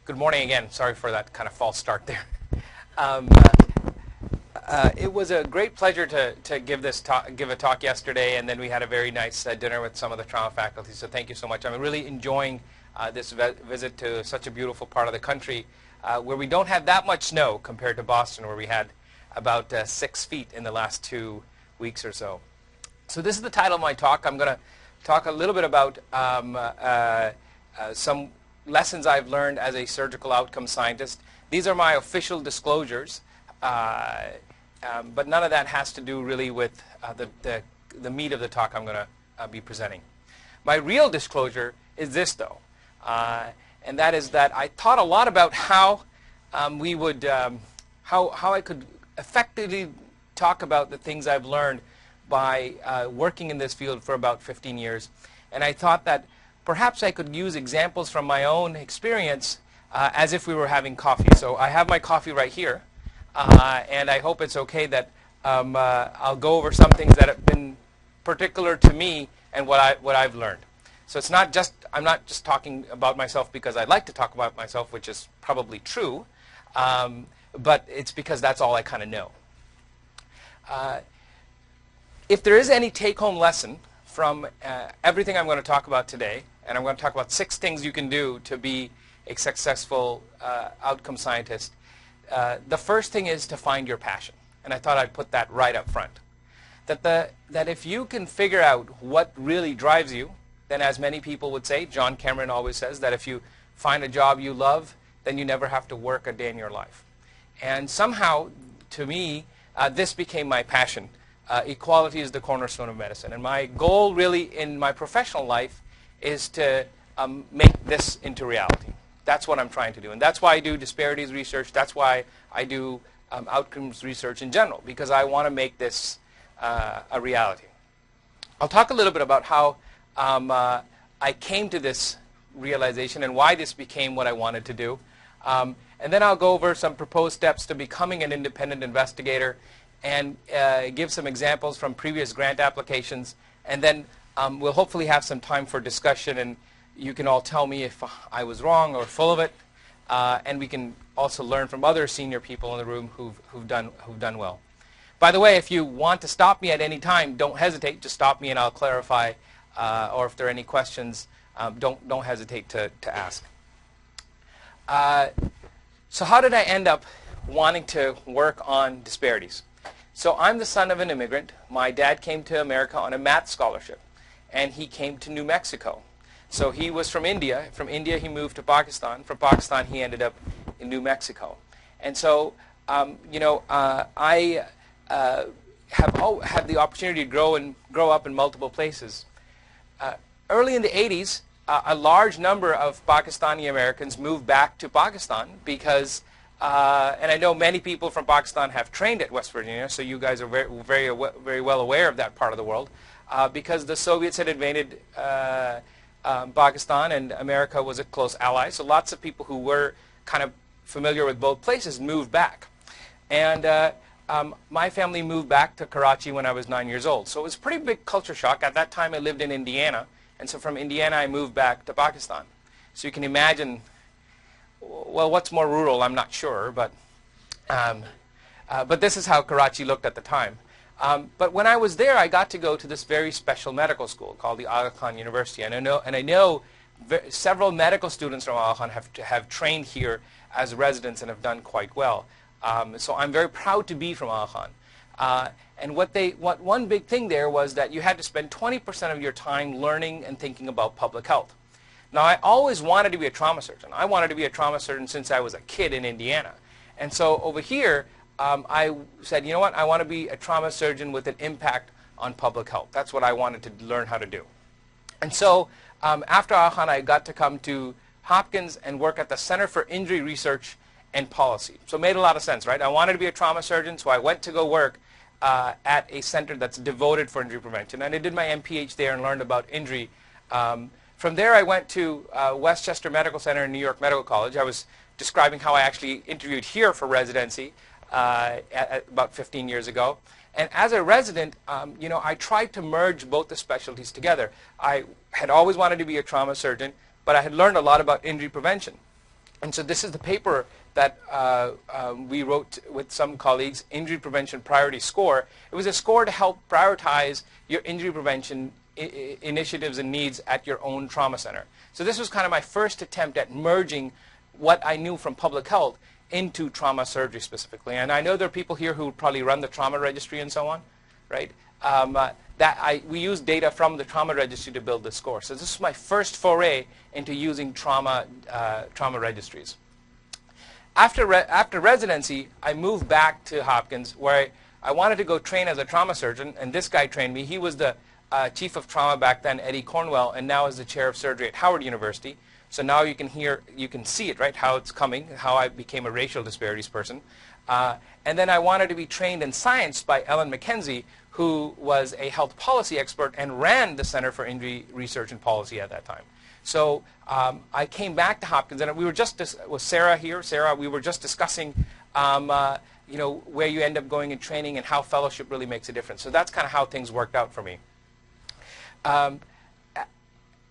Good morning again. Sorry for that kind of false start there. Um, it was a great pleasure to give a talk yesterday, and then we had a very nice dinner with some of the trauma faculty. So thank you so much. I'm really enjoying this visit to such a beautiful part of the country where we don't have that much snow compared to Boston, where we had about 6 feet in the last 2 weeks or so. So this is the title of my talk. I'm going to talk a little bit about some lessons I've learned as a surgical outcome scientist. These are my official disclosures, but none of that has to do really with the meat of the talk I'm going to be presenting. My real disclosure is this, though, and that is that I thought a lot about how how I could effectively talk about the things I've learned by working in this field for about 15 years, and I thought that perhaps I could use examples from my own experience as if we were having coffee. So I have my coffee right here, and I hope it's okay that I'll go over some things that have been particular to me and what I've learned. So it's not just, I'm not just talking about myself because I like to talk about myself, which is probably true, but it's because that's all I kind of know. If there is any take-home lesson from everything I'm going to talk about today, and I'm going to talk about 6 things you can do to be a successful outcome scientist. The first thing is to find your passion, and I thought I'd put that right up front. That if you can figure out what really drives you, then as many people would say, John Cameron always says that if you find a job you love, then you never have to work a day in your life. And somehow, to me, this became my passion. Equality is the cornerstone of medicine, and my goal really in my professional life is to make this into reality. That's what I'm trying to do, and that's why I do disparities research. That's why I do outcomes research in general, because I want to make this a reality. I'll talk a little bit about how I came to this realization and why this became what I wanted to do, and then I'll go over some proposed steps to becoming an independent investigator and give some examples from previous grant applications, and then we'll hopefully have some time for discussion, and you can all tell me if I was wrong or full of it, and we can also learn from other senior people in the room who've done well. By the way, if you want to stop me at any time, don't hesitate to stop me, and I'll clarify, or if there are any questions, don't hesitate to ask. So how did I end up wanting to work on disparities? So I'm the son of an immigrant. My dad came to America on a math scholarship, and he came to New Mexico. So he was from India. From India, he moved to Pakistan. From Pakistan, he ended up in New Mexico. And so, I have had the opportunity to grow up in multiple places. Early in the 80s, a large number of Pakistani Americans moved back to Pakistan because and I know many people from Pakistan have trained at West Virginia, so you guys are very well aware of that part of the world, because the Soviets had invaded Pakistan, and America was a close ally. So lots of people who were kind of familiar with both places moved back. And my family moved back to Karachi when I was 9 years old. So it was a pretty big culture shock. At that time, I lived in Indiana, and so from Indiana, I moved back to Pakistan. So you can imagine, well, what's more rural, I'm not sure, but this is how Karachi looked at the time. But when I was there, I got to go to this very special medical school called the Aga Khan University, and I know several medical students from Aga Khan have trained here as residents and have done quite well. So I'm very proud to be from Aga Khan. And what one big thing there was that you had to spend 20% of your time learning and thinking about public health. Now, I always wanted to be a trauma surgeon. I wanted to be a trauma surgeon since I was a kid in Indiana. And so over here, I said, you know what, I want to be a trauma surgeon with an impact on public health. That's what I wanted to learn how to do. And so after Aga Khan, I got to come to Hopkins and work at the Center for Injury Research and Policy. So it made a lot of sense, right? I wanted to be a trauma surgeon, so I went to go work at a center that's devoted for injury prevention. And I did my MPH there and learned about injury. From there, I went to Westchester Medical Center in New York Medical College. I was describing how I actually interviewed here for residency about 15 years ago. And as a resident, I tried to merge both the specialties together. I had always wanted to be a trauma surgeon, but I had learned a lot about injury prevention. And so this is the paper that we wrote with some colleagues, Injury Prevention Priority Score. It was a score to help prioritize your injury prevention initiatives and needs at your own trauma center. So this was kind of my first attempt at merging what I knew from public health into trauma surgery specifically. And I know there are people here who probably run the trauma registry and so on, right? We used data from the trauma registry to build the score. So this is my first foray into using trauma registries. After residency, I moved back to Hopkins, where I wanted to go train as a trauma surgeon, and this guy trained me. He was the chief of trauma back then, Eddie Cornwell, and now is the chair of surgery at Howard University. So now you can see it, right, how it's coming, how I became a racial disparities person. And then I wanted to be trained in science by Ellen McKenzie, who was a health policy expert and ran the Center for Injury Research and Policy at that time. So I came back to Hopkins, and we were just, with Sarah here, we were just discussing where you end up going in training and how fellowship really makes a difference. So that's kind of how things worked out for me.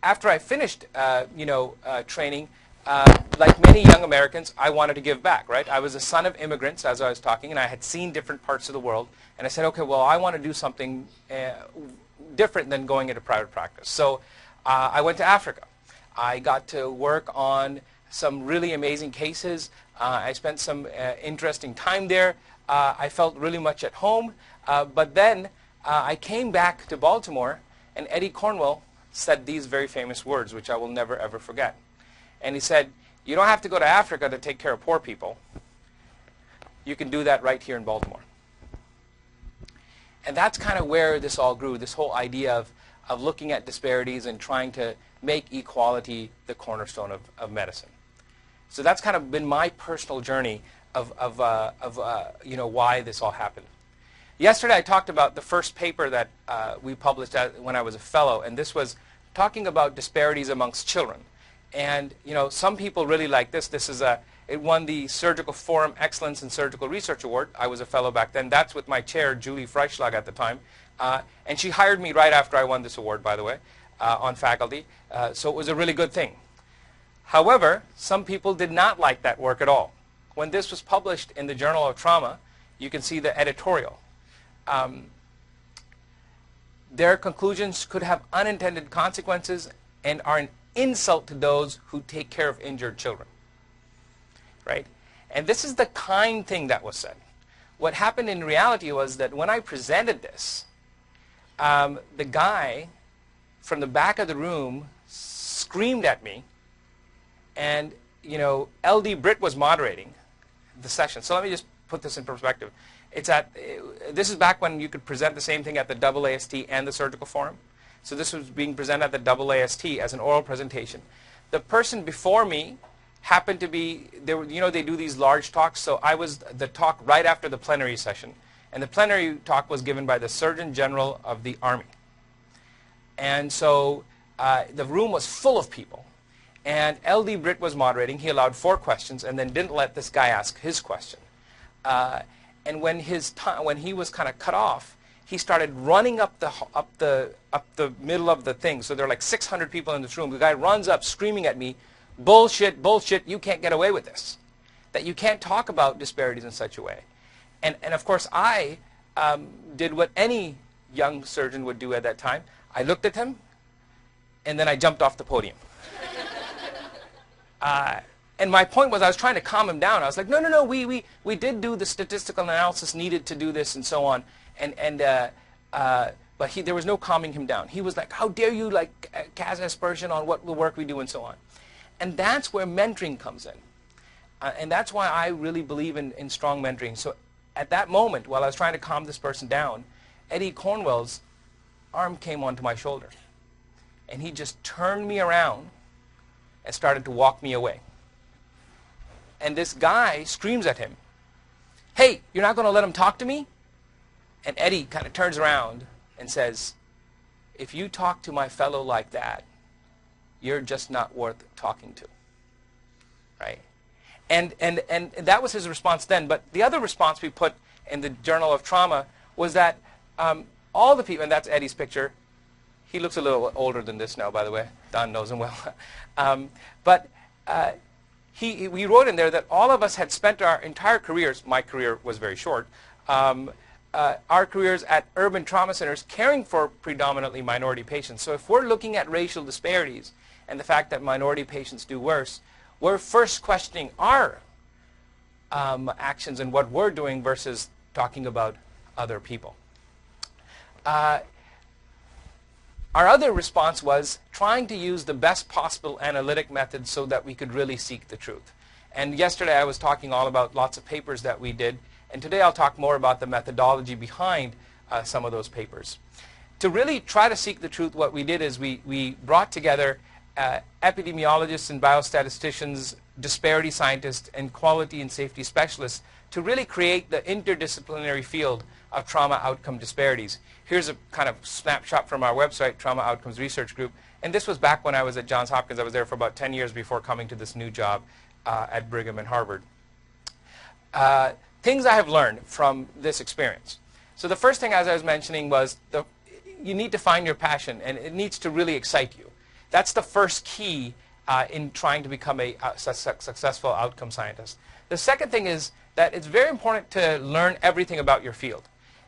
After I finished training, like many young Americans, I wanted to give back, right? I was a son of immigrants, as I was talking, and I had seen different parts of the world. And I said, okay, well, I want to do something different than going into private practice. So I went to Africa. I got to work on some really amazing cases. I spent some interesting time there. I felt really much at home. But then I came back to Baltimore, and Eddie Cornwell said these very famous words, which I will never, ever forget. And he said, you don't have to go to Africa to take care of poor people. You can do that right here in Baltimore. And that's kind of where this all grew, this whole idea of looking at disparities and trying to make equality the cornerstone of medicine. So that's kind of been my personal journey of why this all happened. Yesterday I talked about the first paper that we published when I was a fellow, and this was talking about disparities amongst children. And some people really like this. It won the Surgical Forum Excellence in Surgical Research Award. I was a fellow back then. That's with my chair, Julie Freischlag, at the time. And she hired me right after I won this award, by the way, on faculty. So it was a really good thing. However, some people did not like that work at all. When this was published in the Journal of Trauma, you can see the editorial. Their conclusions could have unintended consequences and are an insult to those who take care of injured children. Right? And this is the kind thing that was said. What happened in reality was that when I presented this, the guy from the back of the room screamed at me, and LD Britt was moderating the session. So let me just put this in perspective. This is back when you could present the same thing at the AAST and the Surgical Forum. So this was being presented at the AAST as an oral presentation. The person before me happened to be, they do these large talks, so I was the talk right after the plenary session. And the plenary talk was given by the Surgeon General of the Army. And so the room was full of people. And LD Britt was moderating. He allowed 4 questions and then didn't let this guy ask his question. And when he was kind of cut off, he started running up the middle of the thing. So there are like 600 people in this room. The guy runs up screaming at me, bullshit, bullshit, you can't get away with this. That you can't talk about disparities in such a way. And of course, I did what any young surgeon would do at that time. I looked at him, and then I jumped off the podium. And my point was I was trying to calm him down. I was like, no, we did do the statistical analysis needed to do this and so on. But there was no calming him down. He was like, how dare you cast aspersion on what the work we do and so on. And that's where mentoring comes in. And that's why I really believe in strong mentoring. So at that moment, while I was trying to calm this person down, Eddie Cornwell's arm came onto my shoulder. And he just turned me around and started to walk me away. And this guy screams at him, hey, you're not going to let him talk to me? And Eddie kind of turns around and says, if you talk to my fellow like that, you're just not worth talking to. Right? And that was his response then. But the other response we put in the Journal of Trauma was that all the people, and that's Eddie's picture. He looks a little older than this now, by the way. Don knows him well. But we wrote in there that all of us had spent our entire careers, my career was very short, our careers at urban trauma centers caring for predominantly minority patients. So if we're looking at racial disparities and the fact that minority patients do worse, we're first questioning our actions and what we're doing versus talking about other people. Our other response was trying to use the best possible analytic methods so that we could really seek the truth. And yesterday I was talking all about lots of papers that we did, and today I'll talk more about the methodology behind some of those papers. To really try to seek the truth, what we did is we brought together epidemiologists and biostatisticians, disparity scientists, and quality and safety specialists to really create the interdisciplinary field of trauma outcome disparities. Here's a kind of snapshot from our website, Trauma Outcomes Research Group. And this was back when I was at Johns Hopkins. I was there for about 10 years before coming to this new job at Brigham and Harvard. Things I have learned from this experience. So the first thing, as I was mentioning, was you need to find your passion, and it needs to really excite you. That's the first key in trying to become a successful outcome scientist. The second thing is that it's very important to learn everything about your field.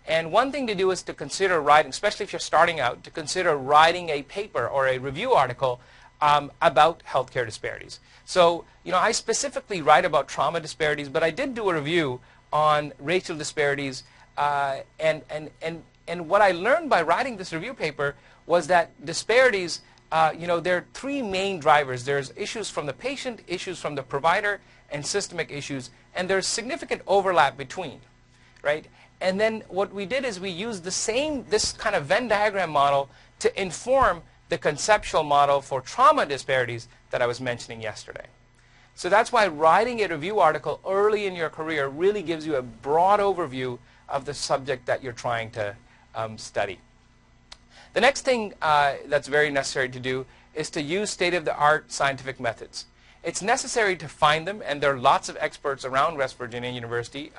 And one thing to do is to consider writing, especially if you're starting out, to consider writing a paper or a review article about healthcare disparities. So, I specifically write about trauma disparities, but I did do a review on racial disparities. And what I learned by writing this review paper was that disparities, there are three main drivers. There's issues from the patient, issues from the provider, and systemic issues. And there's significant overlap between, right? And then what we did is we used this kind of Venn diagram model to inform the conceptual model for trauma disparities that I was mentioning yesterday. So that's why writing a review article early in your career really gives you a broad overview of the subject that you're trying to study. The next thing that's very necessary to do is to use state-of-the-art scientific methods. It's necessary to find them, and there are lots of experts around West Virginia University.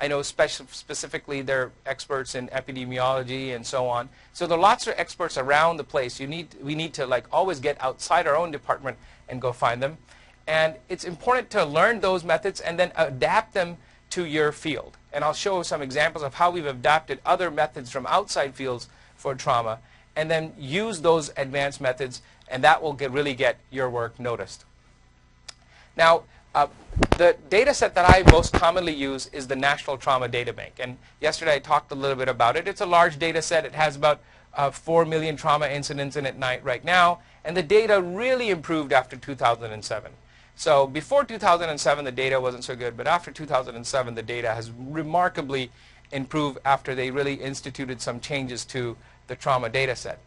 I know specifically they're experts in epidemiology and so on. So there are lots of experts around the place. We need to always get outside our own department and go find them. And it's important to learn those methods and then adapt them to your field. And I'll show some examples of how we've adapted other methods from outside fields for trauma, and then use those advanced methods, and that will really get your work noticed. Now, the data set that I most commonly use is the National Trauma Data Bank. And yesterday I talked a little bit about it. It's a large data set. It has about 4 million trauma incidents in it right now. And the data really improved after 2007. So before 2007, the data wasn't so good. But after 2007, the data has remarkably improved after they really instituted some changes to the trauma data set.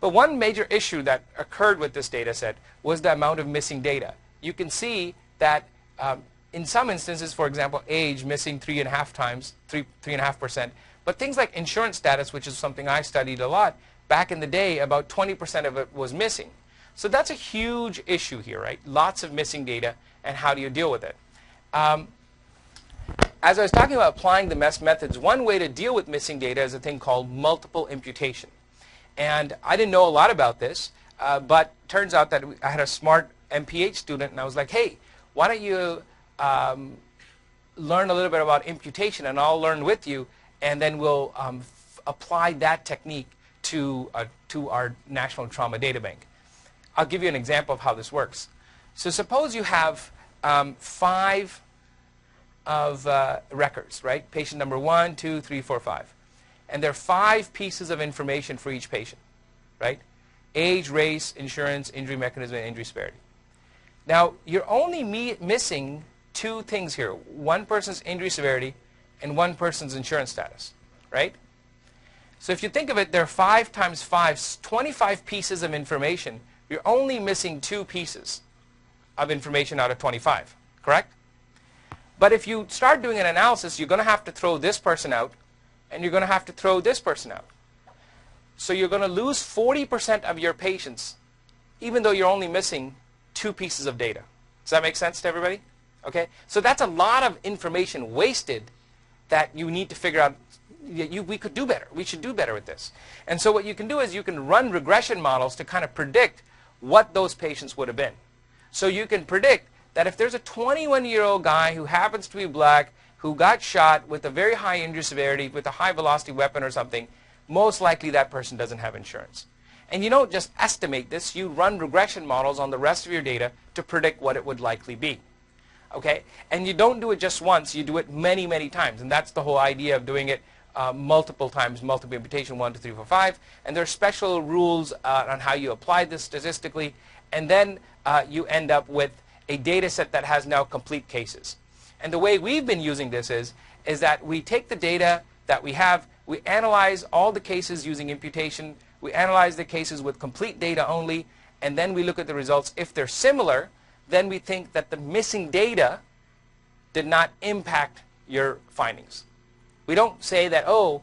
But one major issue that occurred with this data set was the amount of missing data. You can see that in some instances, for example, age missing 3.5%. But things like insurance status, which is something I studied a lot, back in the day, about 20% of it was missing. So that's a huge issue here, right? Lots of missing data, and how do you deal with it? As I was talking about applying the best methods, one way to deal with missing data is a thing called multiple imputation. And I didn't know a lot about this, but turns out that I had a smart MPH student, and I was like, hey, why don't you learn a little bit about imputation, and I'll learn with you, and then we'll apply that technique to our National Trauma Data Bank. I'll give you an example of how this works. So suppose you have 5 of records, right? Patient number 1, 2, 3, 4, 5. And there are 5 pieces of information for each patient, right? Age, race, insurance, injury mechanism, and injury severity. Now, you're only missing 2 things here. One person's injury severity and one person's insurance status, right? So if you think of it, there are 5 times 5, 25 pieces of information. You're only missing 2 pieces of information out of 25, correct? But if you start doing an analysis, you're going to have to throw this person out, and you're going to have to throw this person out. So you're going to lose 40% of your patients, even though you're only missing 2 pieces of data. Does that make sense to everybody? Okay? So that's a lot of information wasted that you need to figure out. We could do better. We should do better with this. And so what you can do is you can run regression models to kind of predict what those patients would have been. So you can predict that if there's a 21-year-old guy who happens to be black, who got shot with a very high injury severity, with a high velocity weapon or something, most likely that person doesn't have insurance. And you don't just estimate this, you run regression models on the rest of your data to predict what it would likely be. Okay? And you don't do it just once, you do it many, many times. And that's the whole idea of doing it multiple times, multiple imputation, 1, 2, 3, 4, 5. And there are special rules on how you apply this statistically. And then you end up with a data set that has now complete cases. And the way we've been using this is that we take the data that we have, we analyze all the cases using imputation, we analyze the cases with complete data only, and then we look at the results. If they're similar, then we think that the missing data did not impact your findings. We don't say that, oh,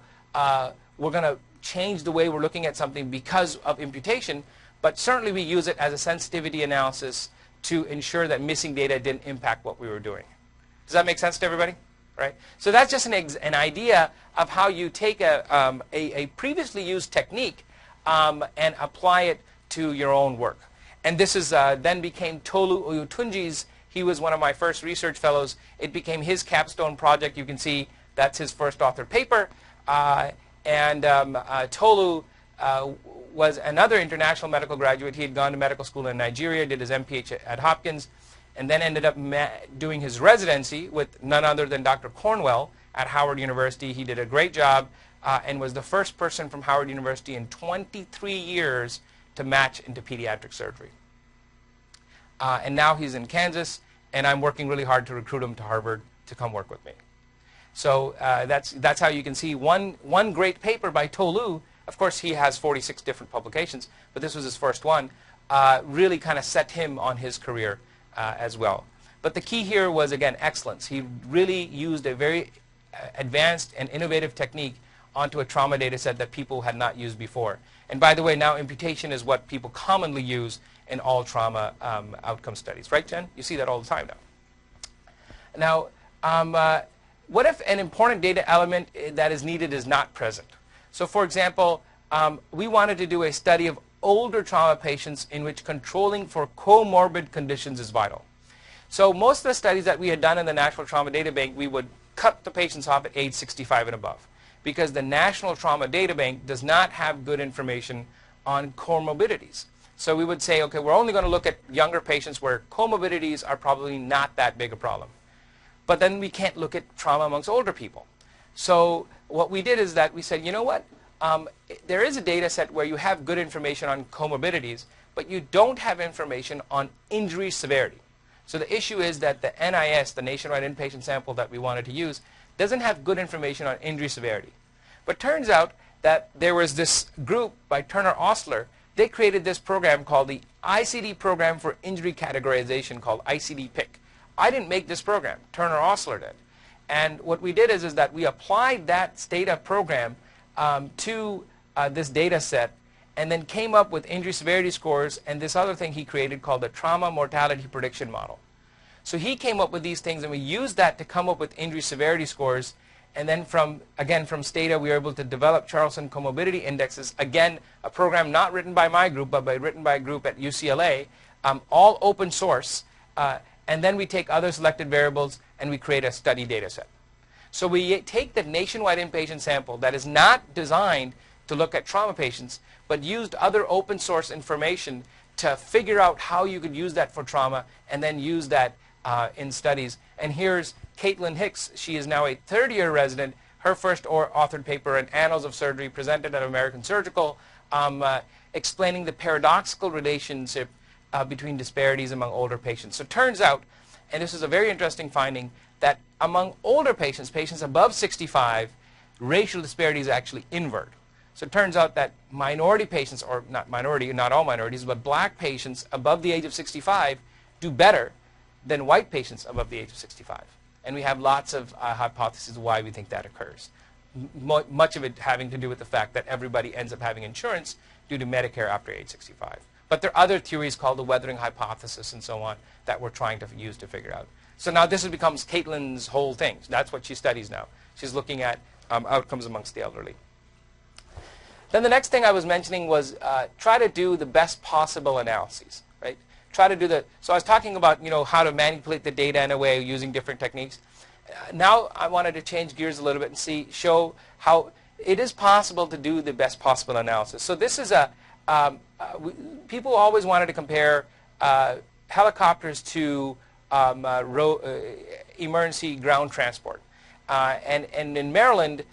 we're going to change the way we're looking at something because of imputation, but certainly we use it as a sensitivity analysis to ensure that missing data didn't impact what we were doing. Does that make sense to everybody? Right? So that's just an idea of how you take a previously used technique and apply it to your own work. And this is then became Tolu Oyutunji's. He was one of my first research fellows. It became his capstone project. You can see that's his first authored paper. Tolu was another international medical graduate. He had gone to medical school in Nigeria, did his MPH at Hopkins, and then ended up doing his residency with none other than Dr. Cornwell at Howard University. He did a great job and was the first person from Howard University in 23 years to match into pediatric surgery. And now he's in Kansas, and I'm working really hard to recruit him to Harvard to come work with me. So that's how you can see one great paper by Tolu. Of course, he has 46 different publications, but this was his first one. Really kind of set him on his career as well. But the key here was, again, excellence. He really used a very advanced and innovative technique onto a trauma data set that people had not used before. And by the way, now imputation is what people commonly use in all trauma outcome studies. Right, Jen? You see that all the time now. Now, what if an important data element that is needed is not present? So for example, we wanted to do a study of older trauma patients in which controlling for comorbid conditions is vital. So most of the studies that we had done in the National Trauma Data Bank, we would cut the patients off at age 65 and above, because the National Trauma Data Bank does not have good information on comorbidities. So we would say, okay, we're only going to look at younger patients where comorbidities are probably not that big a problem. But then we can't look at trauma amongst older people. So what we did is that we said, you know what? There is a data set where you have good information on comorbidities, but you don't have information on injury severity. So the issue is that the NIS, the Nationwide Inpatient Sample that we wanted to use, doesn't have good information on injury severity. But turns out that there was this group by Turner Osler. They created this program called the ICD Program for Injury Categorization, called ICD-PIC. I didn't make this program. Turner Osler did. And what we did is that we applied that data program to this data set, and then came up with injury severity scores and this other thing he created called the Trauma Mortality Prediction Model. So he came up with these things, and we used that to come up with injury severity scores. And then from Stata, we were able to develop Charlson Comorbidity Indexes. Again, a program not written by my group, but written by a group at UCLA, all open source. And then we take other selected variables, and we create a study data set. So we take the nationwide inpatient sample that is not designed to look at trauma patients, but used other open source information to figure out how you could use that for trauma, and then use that in studies. And here's Caitlin Hicks. She is now a third-year resident. Her first authored paper in Annals of Surgery, presented at American Surgical, explaining the paradoxical relationship between disparities among older patients. So it turns out, and this is a very interesting finding, that among older patients, patients above 65, racial disparities actually invert. So it turns out that minority patients, or not minority, not all minorities, but black patients above the age of 65 do better than white patients above the age of 65. And we have lots of hypotheses why we think that occurs. Much of it having to do with the fact that everybody ends up having insurance due to Medicare after age 65. But there are other theories called the weathering hypothesis and so on that we're trying to use to figure out. So now this becomes Caitlin's whole thing. That's what she studies now. She's looking at outcomes amongst the elderly. Then the next thing I was mentioning was try to do the best possible analyses. Right? try to do so I was talking about, how to manipulate the data in a way using different techniques. Now I wanted to change gears a little bit and show how it is possible to do the best possible analysis. So this is people always wanted to compare helicopters to emergency ground transport. And in Maryland,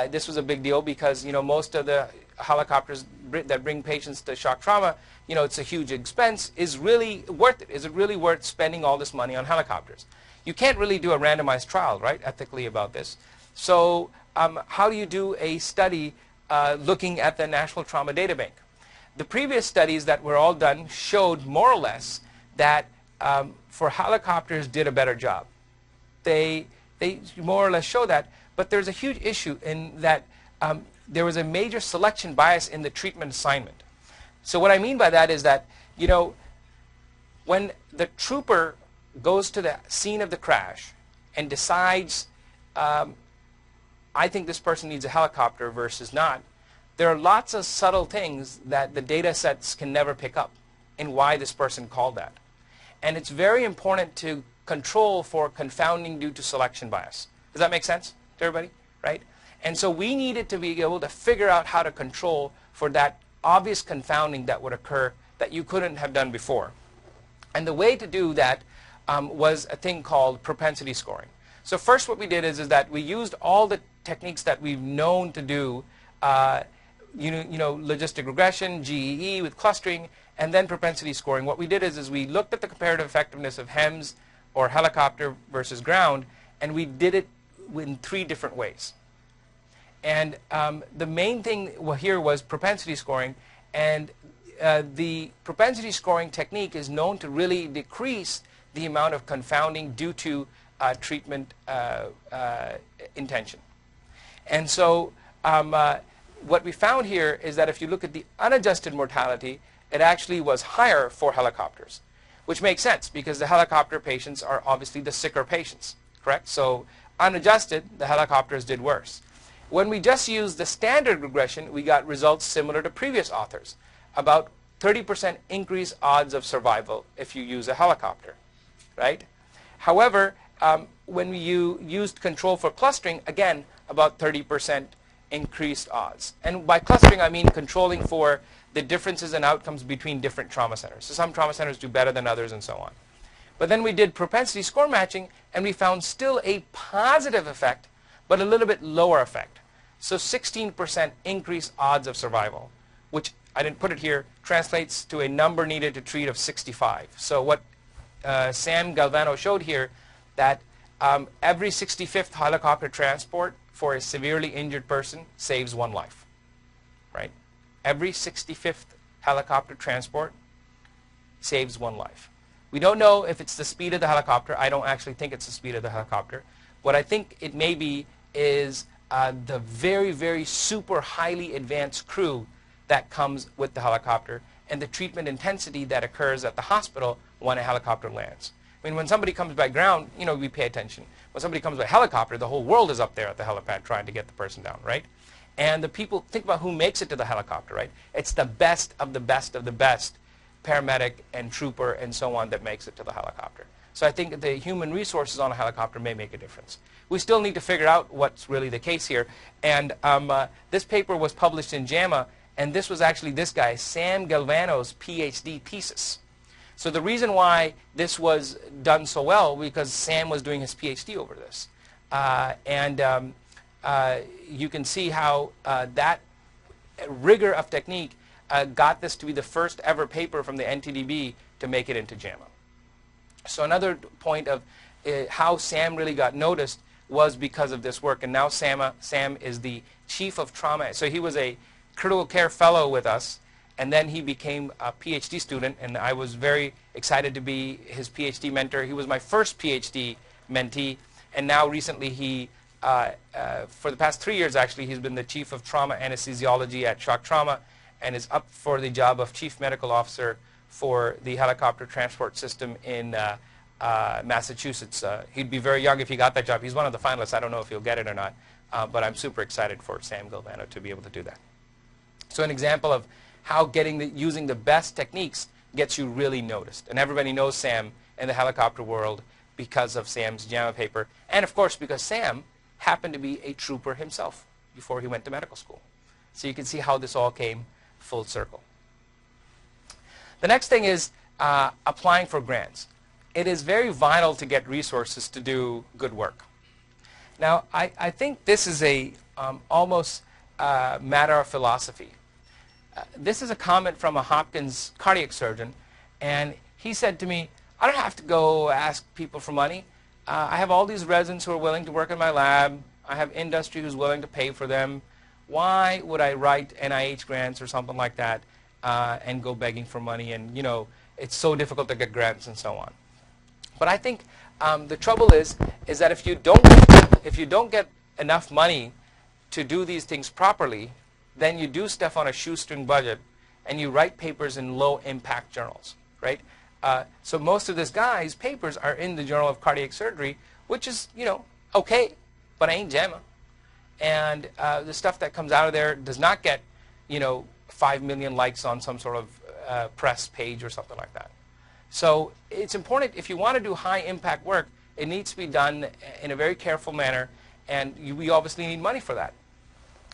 this was a big deal because, most of the helicopters that bring patients to shock trauma, it's a huge expense. Is really worth it? Is it really worth spending all this money on helicopters? You can't really do a randomized trial, right, ethically about this. So how do you do a study looking at the National Trauma Data Bank? The previous studies that were all done showed more or less that for helicopters did a better job. They more or less show that, but there's a huge issue in that there was a major selection bias in the treatment assignment. So what I mean by that is that, when the trooper goes to the scene of the crash and decides, I think this person needs a helicopter versus not, there are lots of subtle things that the data sets can never pick up in why this person called that. And it's very important to control for confounding due to selection bias. Does that make sense to everybody? Right? And so we needed to be able to figure out how to control for that obvious confounding that would occur that you couldn't have done before. And the way to do that was a thing called propensity scoring. So first what we did is that we used all the techniques that we've known to do, logistic regression, GEE with clustering, and then propensity scoring. What we did is we looked at the comparative effectiveness of HEMS or helicopter versus ground, and we did it in 3 different ways. And the main thing here was propensity scoring, and the propensity scoring technique is known to really decrease the amount of confounding due to treatment intention. And so what we found here is that if you look at the unadjusted mortality, it actually was higher for helicopters, which makes sense because the helicopter patients are obviously the sicker patients, correct? So unadjusted, the helicopters did worse. When we just used the standard regression, we got results similar to previous authors, about 30% increased odds of survival if you use a helicopter, right? However, when we used control for clustering, again, about 30% increased odds. And by clustering, I mean controlling for the differences in outcomes between different trauma centers. So some trauma centers do better than others and so on. But then we did propensity score matching, and we found still a positive effect, but a little bit lower effect. So 16% increased odds of survival, which I didn't put it here, translates to a number needed to treat of 65. So what Sam Galvano showed here, that every 65th helicopter transport for a severely injured person saves 1 life, right? Every 65th helicopter transport saves 1 life. We don't know if it's the speed of the helicopter. I don't actually think it's the speed of the helicopter. What I think it may be is the very, very super highly advanced crew that comes with the helicopter and the treatment intensity that occurs at the hospital when a helicopter lands. I mean, when somebody comes by ground, we pay attention. When somebody comes by helicopter, the whole world is up there at the helipad trying to get the person down, right? And the people, think about who makes it to the helicopter, right? It's the best of the best of the best paramedic and trooper and so on that makes it to the helicopter. So I think the human resources on a helicopter may make a difference. We still need to figure out what's really the case here. And this paper was published in JAMA, and this was actually this guy, Sam Galvano's PhD thesis. So the reason why this was done so well, because Sam was doing his PhD over this. You can see how that rigor of technique got this to be the first ever paper from the NTDB to make it into JAMA. So another point of how Sam really got noticed was because of this work. And now Sam is the chief of trauma. So he was a critical care fellow with us, and then he became a PhD student, and I was very excited to be his PhD mentor. He was my first PhD mentee, and now recently he, for the past 3 years actually, he's been the chief of trauma anesthesiology at Shock Trauma, and is up for the job of chief medical officer for the helicopter transport system in Massachusetts. He'd be very young if he got that job. He's one of the finalists. I don't know if he'll get it or not, but I'm super excited for Sam Galvano to be able to do that. So an example of how using the best techniques gets you really noticed. And everybody knows Sam in the helicopter world because of Sam's JAMA paper. And of course, because Sam happened to be a trooper himself before he went to medical school. So you can see how this all came full circle. The next thing is applying for grants. It is very vital to get resources to do good work. Now, I think this is a almost matter of philosophy. This is a comment from a Hopkins cardiac surgeon, and he said to me, I don't have to go ask people for money. I have all these residents who are willing to work in my lab. I have industry who's willing to pay for them. Why would I write NIH grants or something like that and go begging for money? And, you know, it's so difficult to get grants and so on. But I think the trouble is that if you don't get enough money to do these things properly, then you do stuff on a shoestring budget and you write papers in low-impact journals, right? So most of this guy's papers are in the Journal of Cardiac Surgery, which is, you know, okay, but ain't JAMA. And the stuff that comes out of there does not get, you know, 5 million likes on some sort of press page or something like that. So it's important, if you want to do high-impact work, it needs to be done in a very careful manner, and we obviously need money for that.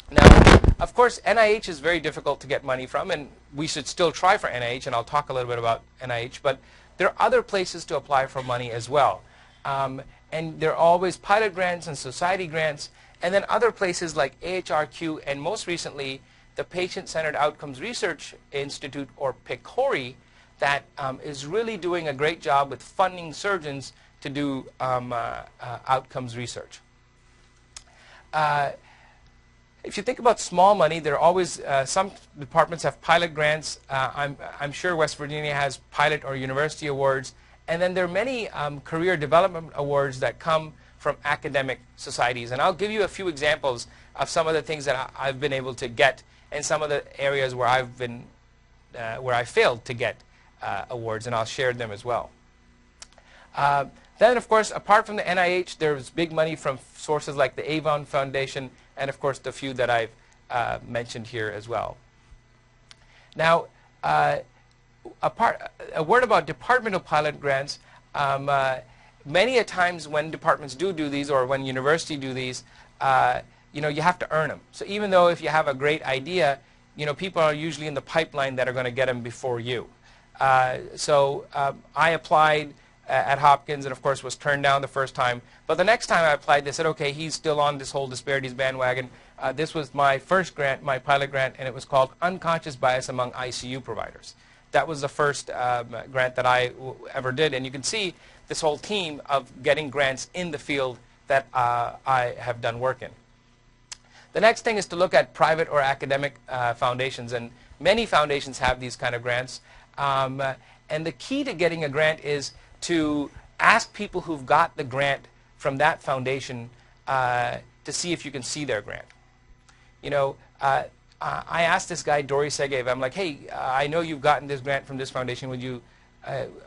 Now, of course, NIH is very difficult to get money from, and we should still try for NIH, and I'll talk a little bit about NIH, but there are other places to apply for money as well. And there are always pilot grants and society grants, and then other places like AHRQ, and most recently, the Patient-Centered Outcomes Research Institute, or PCORI, that is really doing a great job with funding surgeons to do outcomes research. If you think about small money, there are always, some departments have pilot grants. I'm sure West Virginia has pilot or university awards. And then there are many career development awards that come from academic societies. And I'll give you a few examples of some of the things that I've been able to get and some of the areas where I've been, where I failed to get awards, and I'll share them as well. Then, of course, apart from the NIH, there's big money from sources like the Avon Foundation, and of course the few that I've mentioned here as well. Now, a word about departmental pilot grants. Many a times when departments do these, or when universities do these, you know, you have to earn them. So even though if you have a great idea, you know, people are usually in the pipeline that are going to get them before you. So I applied at Hopkins, and of course was turned down the first time. But the next time I applied, they said, okay, he's still on this whole disparities bandwagon. This was my first grant, my pilot grant, and it was called Unconscious Bias Among ICU Providers. That was the first grant that I ever did. And you can see this whole team of getting grants in the field that I have done work in. The next thing is to look at private or academic foundations. And many foundations have these kind of grants. And the key to getting a grant is to ask people who've got the grant from that foundation to see if you can see their grant. You know, I asked this guy, Dori Segev, I'm like, hey, I know you've gotten this grant from this foundation. Would you,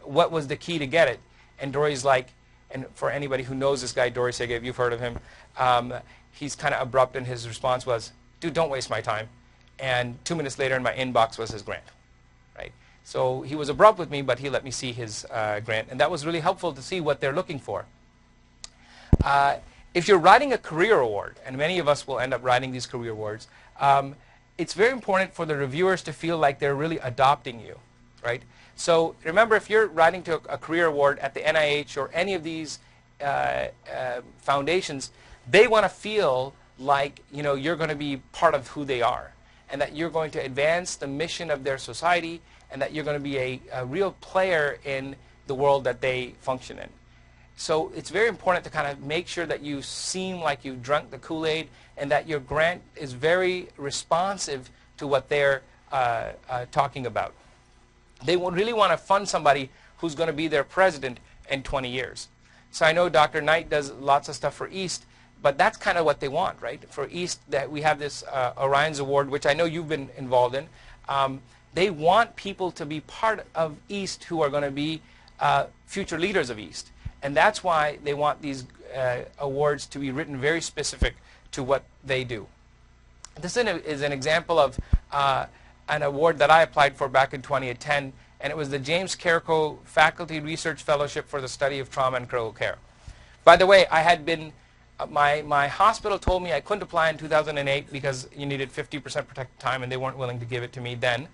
what was the key to get it? And Dori's like, and for anybody who knows this guy, Dori Segev, you've heard of him, he's kind of abrupt, and his response was, dude, don't waste my time. And 2 minutes later in my inbox was his grant. Right? So he was abrupt with me, but he let me see his grant, and that was really helpful to see what they're looking for. If you're writing a career award, and many of us will end up writing these career awards, it's very important for the reviewers to feel like they're really adopting you, right? So remember, if you're writing to a career award at the NIH or any of these foundations, they want to feel like, you know, you're going to be part of who they are, and that you're going to advance the mission of their society, and that you're going to be a real player in the world that they function in. So it's very important to kind of make sure that you seem like you've drunk the Kool-Aid, and that your grant is very responsive to what they're talking about. They really want to fund somebody who's going to be their president in 20 years. So I know Dr. Knight does lots of stuff for East, but that's kind of what they want, right? For East, that we have this Orion's Award, which I know you've been involved in. They want people to be part of East who are going to be future leaders of East. And that's why they want these awards to be written very specific to what they do. This is an example of an award that I applied for back in 2010, and it was the James Carrico Faculty Research Fellowship for the Study of Trauma and Critical Care. By the way, I had been, my hospital told me I couldn't apply in 2008 because you needed 50% protected time, and they weren't willing to give it to me then.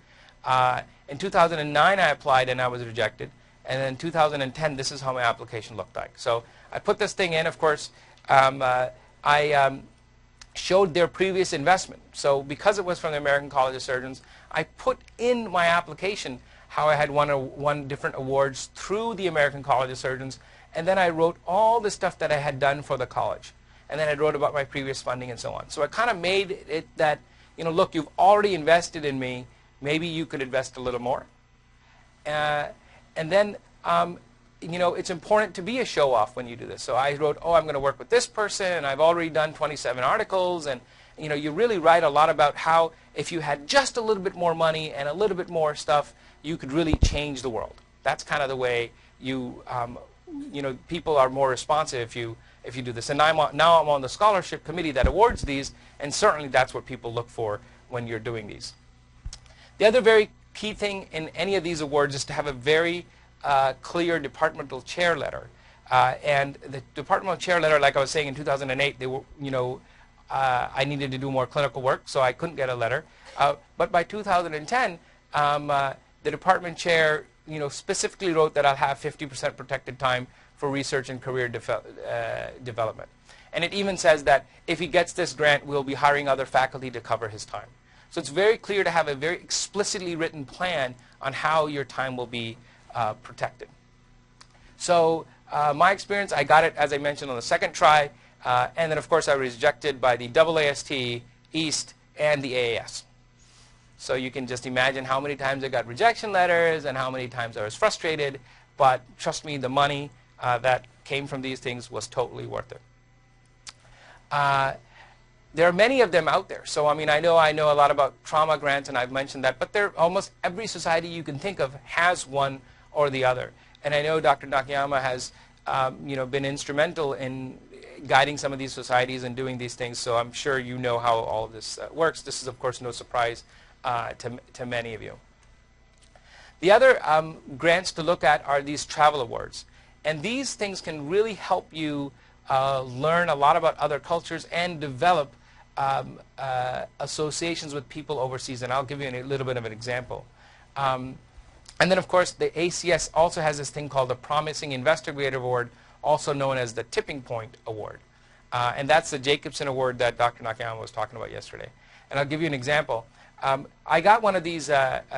In 2009, I applied, and I was rejected. And then in 2010, this is how my application looked like. So I put this thing in. Of course, I showed their previous investment. So because it was from the American College of Surgeons, I put in my application how I had won different awards through the American College of Surgeons. And then I wrote all the stuff that I had done for the college. And then I wrote about my previous funding and so on. So I kind of made it that, you know, look, you've already invested in me. Maybe you could invest a little more. And then, you know, it's important to be a show-off when you do this. So I wrote, oh, I'm going to work with this person, and I've already done 27 articles. And, you know, you really write a lot about how if you had just a little bit more money and a little bit more stuff, you could really change the world. That's kind of the way you, you know, people are more responsive if you do this. And now I'm on the scholarship committee that awards these, and certainly that's what people look for when you're doing these. The other very key thing in any of these awards is to have a very clear departmental chair letter. And the departmental chair letter, like I was saying, in 2008, they were, you know, I needed to do more clinical work, so I couldn't get a letter. But by 2010, the department chair, you know, specifically wrote that I'll have 50% protected time for research and career development. And it even says that if he gets this grant, we'll be hiring other faculty to cover his time. So it's very clear to have a very explicitly written plan on how your time will be protected. So my experience, I got it, as I mentioned, on the second try. And then, of course, I was rejected by the AAST, EAST, and the AAS. So you can just imagine how many times I got rejection letters and how many times I was frustrated. But trust me, the money that came from these things was totally worth it. There are many of them out there. So, I mean, I know a lot about trauma grants, and I've mentioned that. But almost every society you can think of has one or the other. And I know Dr. Nakayama has you know, been instrumental in guiding some of these societies and doing these things. So I'm sure you know how all of this works. This is, of course, no surprise to many of you. The other grants to look at are these travel awards. And these things can really help you learn a lot about other cultures and develop associations with people overseas. And I'll give you a little bit of an example. And then, of course, the ACS also has this thing called the Promising Investigator Award, also known as the Tipping Point Award. And that's the Jacobson Award that Dr. Nakayama was talking about yesterday. And I'll give you an example. I got one of these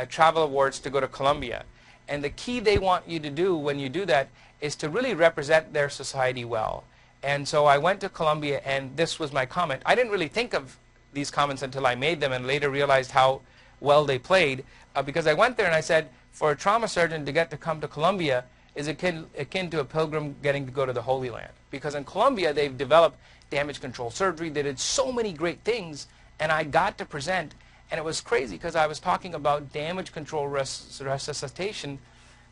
travel awards to go to Colombia. And the key they want you to do when you do that is to really represent their society well. And so I went to Colombia, and this was my comment. I didn't really think of these comments until I made them and later realized how well they played. Because I went there and I said, for a trauma surgeon to get to come to Colombia is akin to a pilgrim getting to go to the Holy Land. Because in Colombia, they've developed damage control surgery. They did so many great things, and I got to present. And it was crazy because I was talking about damage control resuscitation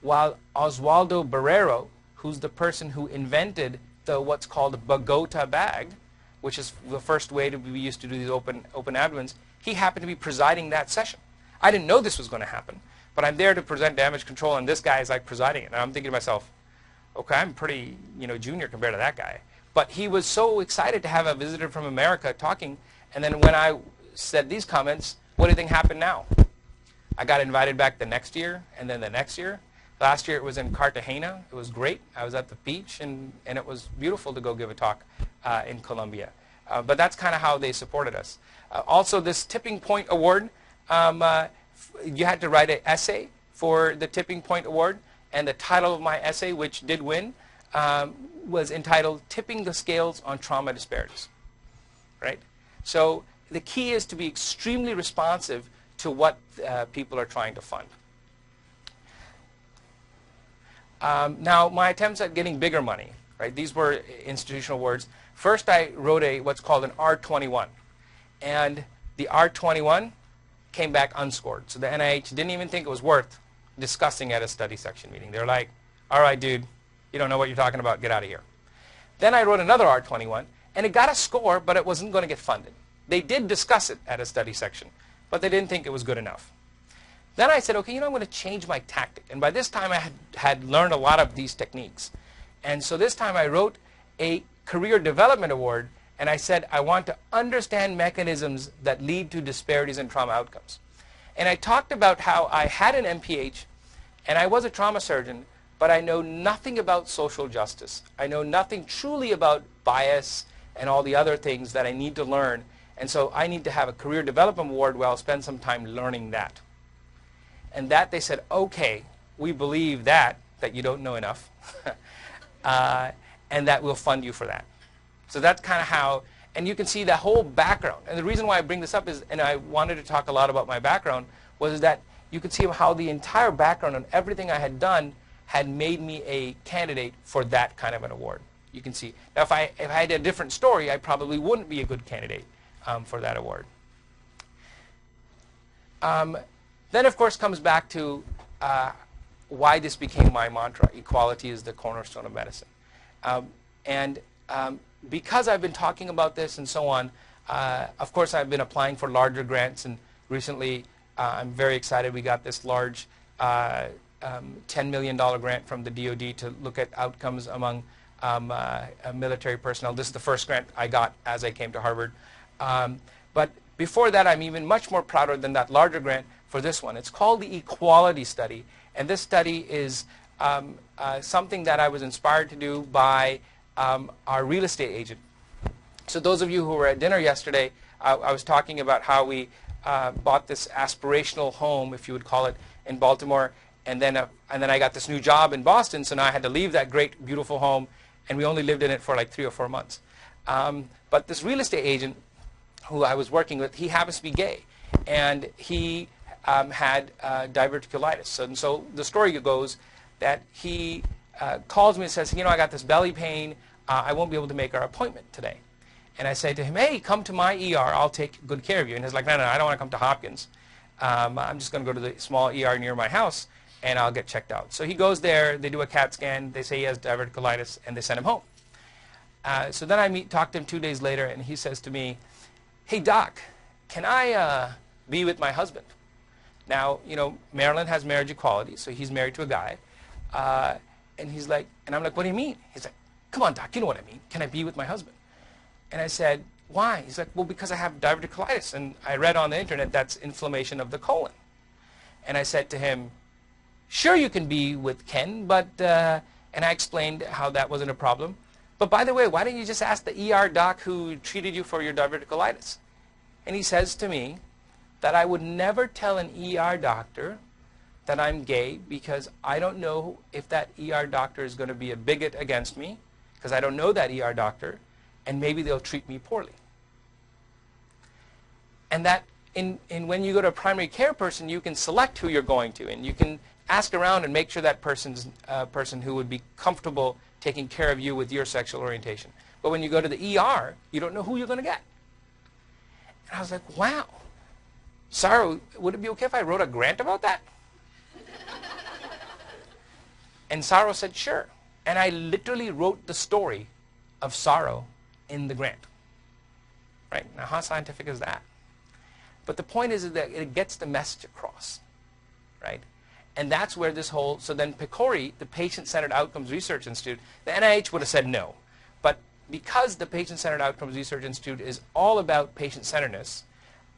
while Oswaldo Barrero, who's the person who invented what's called a Bogota bag, which is the first way we used to do these open abdomens, he happened to be presiding that session. I didn't know this was going to happen, but I'm there to present damage control, and this guy is like presiding it. And I'm thinking to myself, okay, I'm pretty, you know, junior compared to that guy. But he was so excited to have a visitor from America talking, and then when I said these comments, what do you think happened now? I got invited back the next year, and then the next year. Last year it was in Cartagena. It was great. I was at the beach, and it was beautiful to go give a talk in Colombia. But that's kind of how they supported us. Also, this Tipping Point Award, you had to write an essay for the Tipping Point Award, and the title of my essay, which did win, was entitled Tipping the Scales on Trauma Disparities. Right? So the key is to be extremely responsive to what people are trying to fund. Now, my attempts at getting bigger money, right? These were institutional awards. First, I wrote what's called an R21. And the R21 came back unscored. So the NIH didn't even think it was worth discussing at a study section meeting. They're like, all right, dude, you don't know what you're talking about. Get out of here. Then I wrote another R21, and it got a score, but it wasn't going to get funded. They did discuss it at a study section, but they didn't think it was good enough. Then I said, okay, I'm going to change my tactic. And by this time, I had learned a lot of these techniques. And so this time, I wrote a career development award, and I said, I want to understand mechanisms that lead to disparities in trauma outcomes. And I talked about how I had an MPH, and I was a trauma surgeon, but I know nothing about social justice. I know nothing truly about bias and all the other things that I need to learn. And so I need to have a career development award where I'll spend some time learning that. And that they said, okay, we believe that you don't know enough, and that we'll fund you for that. So that's kind of how, and you can see the whole background. And the reason why I bring this up is, and I wanted to talk a lot about my background, was that you could see how the entire background and everything I had done had made me a candidate for that kind of an award. You can see. Now, if I had a different story, I probably wouldn't be a good candidate for that award. Then, of course, comes back to why this became my mantra: equality is the cornerstone of medicine. Because I've been talking about this and so on, of course, I've been applying for larger grants, and recently I'm very excited we got this large $10 million grant from the DoD to look at outcomes among military personnel. This is the first grant I got as I came to Harvard. But before that, I'm even much more prouder than that larger grant for this one. It's called the Equality Study, and this study is something that I was inspired to do by our real estate agent. So those of you who were at dinner yesterday, I was talking about how we bought this aspirational home, if you would call it, in Baltimore, and then I got this new job in Boston, so now I had to leave that great, beautiful home, and we only lived in it for like 3 or 4 months. But this real estate agent who I was working with, he happens to be gay, and he had diverticulitis. And so the story goes that he calls me and says, I got this belly pain. I won't be able to make our appointment today. And I say to him, hey, come to my ER. I'll take good care of you. And he's like, no, I don't want to come to Hopkins. I'm just going to go to the small ER near my house, and I'll get checked out. So he goes there. They do a CAT scan. They say he has diverticulitis, and they send him home. So then I talk to him 2 days later, and he says to me, hey, doc, can I be with my husband? Now, Maryland has marriage equality, so he's married to a guy. And he's like, and I'm like, what do you mean? He's like, come on, doc, you know what I mean. Can I be with my husband? And I said, why? He's like, well, because I have diverticulitis, and I read on the internet that's inflammation of the colon. And I said to him, sure, you can be with Ken, but, and I explained how that wasn't a problem. But by the way, why don't you just ask the ER doc who treated you for your diverticulitis? And he says to me that I would never tell an ER doctor that I'm gay because I don't know if that ER doctor is going to be a bigot against me, because I don't know that ER doctor, and maybe they'll treat me poorly. And that when you go to a primary care person, you can select who you're going to, and you can ask around and make sure that person's person who would be comfortable taking care of you with your sexual orientation. But when you go to the ER, you don't know who you're going to get. And I was like, wow. Sarah, would it be okay if I wrote a grant about that? And Sarah said, sure. And I literally wrote the story of Sarah in the grant. Right? Now, how scientific is that? But the point is that it gets the message across. Right? And that's where this whole, so then PCORI, the Patient-Centered Outcomes Research Institute, the NIH would have said no. But because the Patient-Centered Outcomes Research Institute is all about patient-centeredness,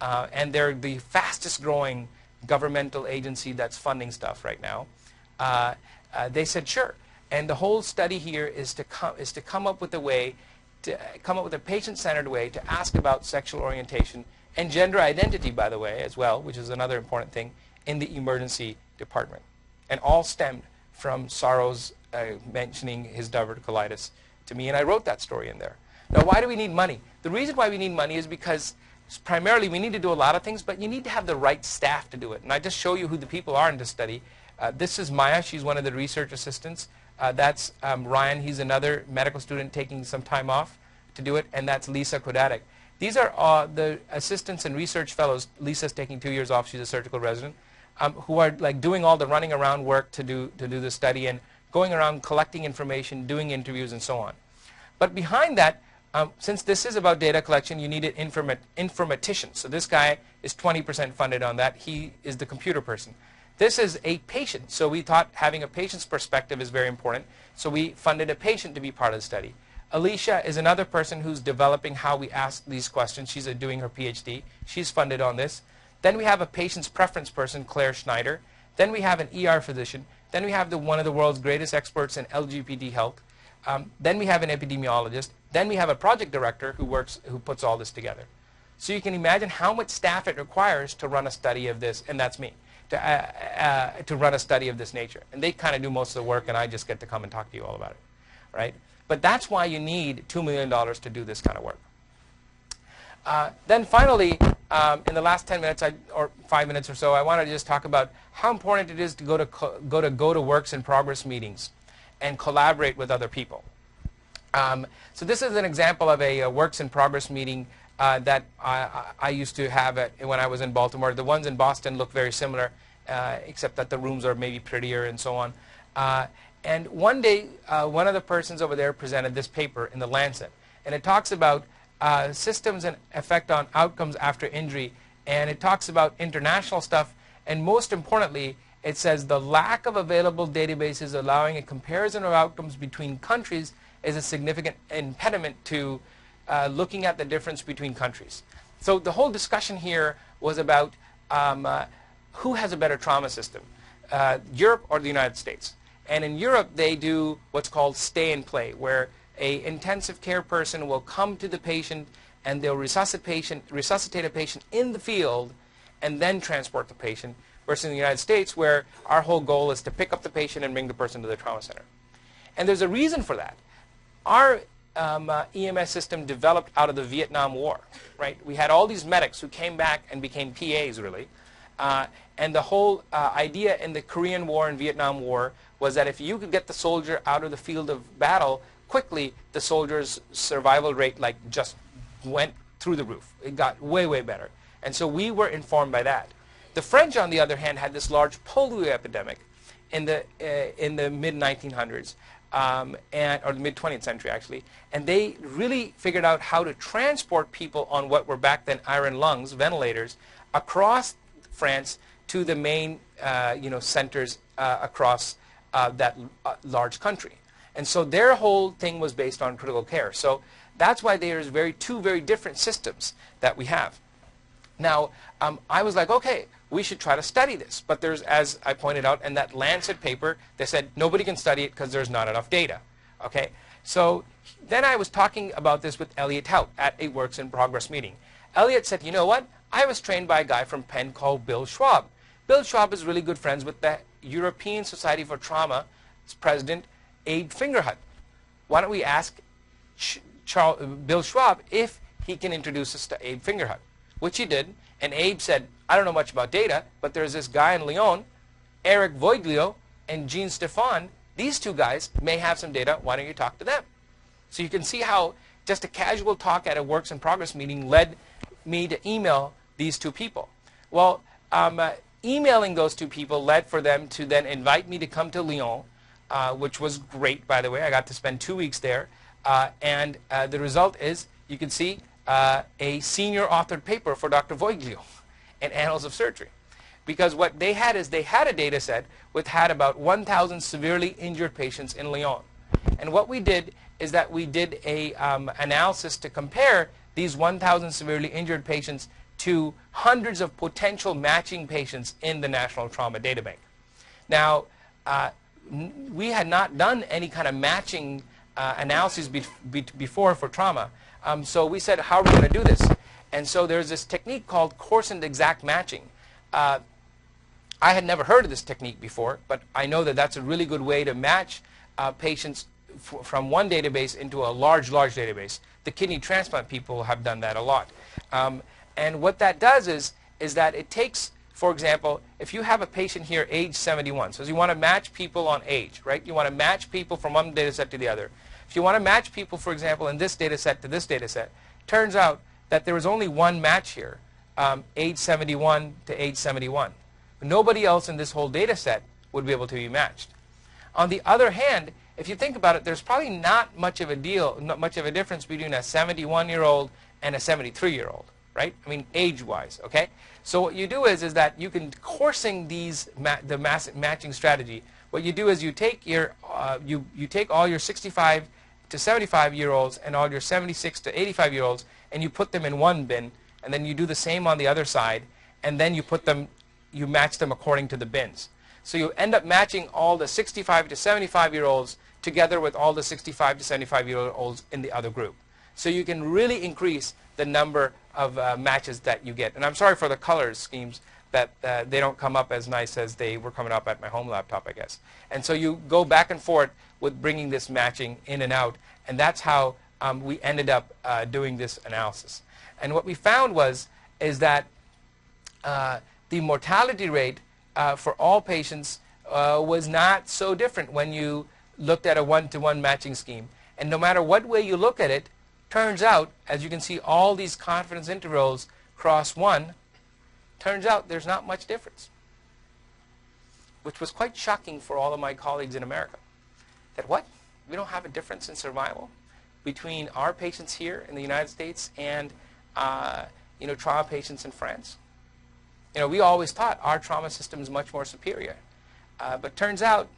and they're the fastest growing governmental agency that's funding stuff right now, they said sure. And the whole study here is to come up with a way, to come up with a patient-centered way to ask about sexual orientation and gender identity, by the way, as well, which is another important thing, in the emergency department. And all stemmed from Saro's mentioning his diverticulitis to me, and I wrote that story in there. Now, why do we need money? The reason why we need money is because primarily we need to do a lot of things, but you need to have the right staff to do it. And I just show you who the people are in this study. This is Maya. She's one of the research assistants. That's Ryan. He's another medical student taking some time off to do it. And that's Lisa Kodatek. These are the assistants and research fellows. Lisa's taking 2 years off. She's a surgical resident. Who are like doing all the running around work to do the study and going around collecting information, doing interviews, and so on. But behind that, Since this is about data collection, you need an informatician. So this guy is 20% funded on that. He is the computer person. This is a patient. So we thought having a patient's perspective is very important. So we funded a patient to be part of the study. Alicia is another person who's developing how we ask these questions. She's doing her PhD. She's funded on this. Then we have a patient's preference person, Claire Schneider. Then we have an ER physician. Then we have one of the world's greatest experts in LGBT health. Then we have an epidemiologist. Then we have a project director who puts all this together. So you can imagine how much staff it requires to run a study of this, and that's me, to run a study of this nature. And they kind of do most of the work, and I just get to come and talk to you all about it, right? But that's why you need $2 million to do this kind of work. Then finally, in the last 10 minutes or 5 minutes or so, I want to just talk about how important it is to go to works in progress meetings and collaborate with other people. So this is an example of a works in progress meeting that I used to have when I was in Baltimore. The ones in Boston look very similar, except that the rooms are maybe prettier and so on. And one day, one of the persons over there presented this paper in the LANCET. And it talks about systems and effect on outcomes after injury. And it talks about international stuff. And most importantly, it says the lack of available databases allowing a comparison of outcomes between countries is a significant impediment to looking at the difference between countries. So the whole discussion here was about who has a better trauma system, Europe or the United States. And in Europe, they do what's called stay and play, where an intensive care person will come to the patient and they'll resuscitate a patient in the field and then transport the patient, versus in the United States, where our whole goal is to pick up the patient and bring the person to the trauma center. And there's a reason for that. Our EMS system developed out of the Vietnam War, right? We had all these medics who came back and became PAs, really. And the whole idea in the Korean War and Vietnam War was that if you could get the soldier out of the field of battle quickly, the soldier's survival rate just went through the roof. It got way, way better. And so we were informed by that. The French, on the other hand, had this large polio epidemic in the mid-1900s, or the mid-20th century, actually. And they really figured out how to transport people on what were back then iron lungs, ventilators, across France to the main centers across that large country. And so their whole thing was based on critical care. So that's why there's two very different systems that we have. Now, I was like, okay, we should try to study this. But there's, as I pointed out in that Lancet paper, they said nobody can study it because there's not enough data. Okay? So then I was talking about this with Elliot Hout at a Works in Progress meeting. Elliot said, you know what? I was trained by a guy from Penn called Bill Schwab. Bill Schwab is really good friends with the European Society for Trauma's president, Abe Fingerhut. Why don't we ask Bill Schwab if he can introduce us to Abe Fingerhut, which he did. And Abe said, I don't know much about data, but there's this guy in Lyon, Eric Voiglio and Jean Stefan. These two guys may have some data. Why don't you talk to them? So you can see how just a casual talk at a Works in Progress meeting led me to email these two people. Well, emailing those two people led for them to then invite me to come to Lyon, which was great, by the way. I got to spend 2 weeks there. And the result is, you can see, a senior authored paper for Dr. Voiglio in Annals of Surgery. Because what they had is they had a data set which had about 1,000 severely injured patients in Lyon. And what we did is that we did a analysis to compare these 1,000 severely injured patients to hundreds of potential matching patients in the National Trauma Data Bank. Now, we had not done any kind of matching analyses before for trauma. So we said, how are we going to do this? And so there's this technique called Coarsened exact matching. I had never heard of this technique before, but I know that that's a really good way to match patients from one database into a large database. The kidney transplant people have done that a lot. And what that does is that it takes, for example, if you have a patient here age 71, so you want to match people on age, right? You want to match people from one data set to the other. If you want to match people, for example, in this data set to this data set, turns out that there was only one match here, age 71 to age 71. Nobody else in this whole data set would be able to be matched. On the other hand, if you think about it, there's probably not much of a difference between a 71-year-old and a 73-year-old, right? I mean, age-wise, okay? So what you do is that you can coursing the matching strategy. What you do is you take your you take all your 65 to 75-year-olds and all your 76 to 85-year-olds and you put them in one bin, and then you do the same on the other side, and then you match them according to the bins. So you end up matching all the 65 to 75-year-olds together with all the 65 to 75-year-olds in the other group. So you can really increase the number of matches that you get. And I'm sorry for the colors schemes that they don't come up as nice as they were coming up at my home laptop, I guess. And so you go back and forth with bringing this matching in and out, and that's how we ended up doing this analysis. And what we found is that the mortality rate for all patients was not so different when you looked at a one-to-one matching scheme. And no matter what way you look at it, turns out, as you can see, all these confidence intervals cross 1, turns out there's not much difference, which was quite shocking for all of my colleagues in America. That what? We don't have a difference in survival between our patients here in the United States and trauma patients in France. We always thought our trauma system is much more superior, but turns out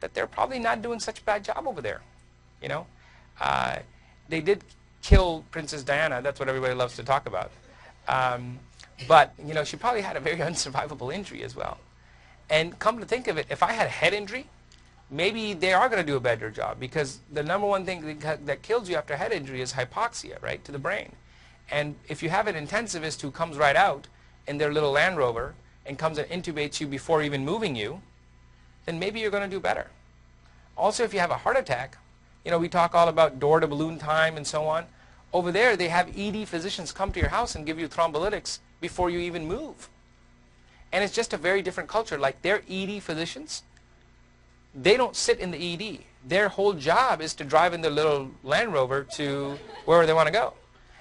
that they're probably not doing such a bad job over there. They did kill Princess Diana. That's what everybody loves to talk about. But she probably had a very unsurvivable injury as well. And come to think of it, if I had a head injury, maybe they are going to do a better job, because the number one thing that kills you after a head injury is hypoxia, right, to the brain. And if you have an intensivist who comes right out in their little Land Rover and comes and intubates you before even moving you, then maybe you're going to do better. Also, if you have a heart attack, we talk all about door to balloon time and so on. Over there, they have ED physicians come to your house and give you thrombolytics before you even move. And it's just a very different culture. Like, their ED physicians, they don't sit in the ED. Their whole job is to drive in their little Land Rover to wherever they want to go.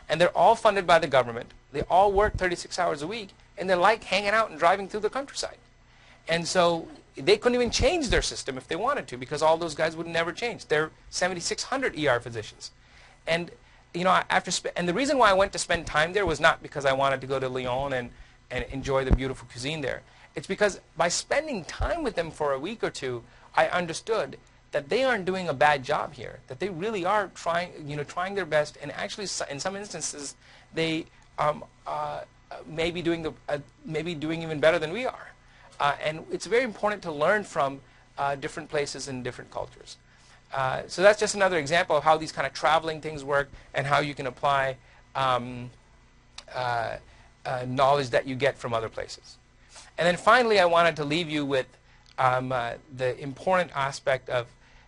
And they're all funded by the government. They all work 36 hours a week, and they like hanging out and driving through the countryside. And so they couldn't even change their system if they wanted to, because all those guys would never change. They're 7,600 ER physicians. And and the reason why I went to spend time there was not because I wanted to go to Lyon and enjoy the beautiful cuisine there. It's because by spending time with them for a week or two, I understood that they aren't doing a bad job here, that they really are trying their best, and actually in some instances they may be doing even better than we are. And it's very important to learn from different places and different cultures. So that's just another example of how these kind of traveling things work and how you can apply knowledge that you get from other places. And then finally, I wanted to leave you with the important aspect of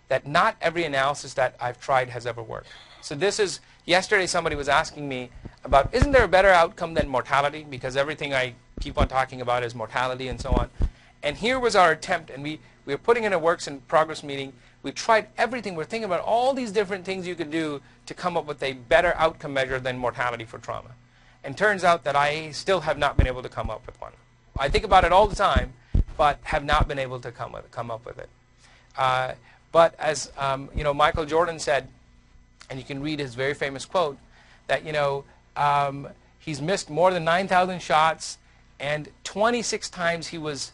that not every analysis that I've tried has ever worked. So this is, yesterday somebody was asking me about, isn't there a better outcome than mortality? Because everything I keep on talking about is mortality and so on. And here was our attempt, and we were putting in a works in progress meeting. We tried everything. We're thinking about all these different things you could do to come up with a better outcome measure than mortality for trauma. And turns out that I still have not been able to come up with one. I think about it all the time, but have not been able to come up with it. But as Michael Jordan said, and you can read his very famous quote, that he's missed more than 9,000 shots, and 26 times he was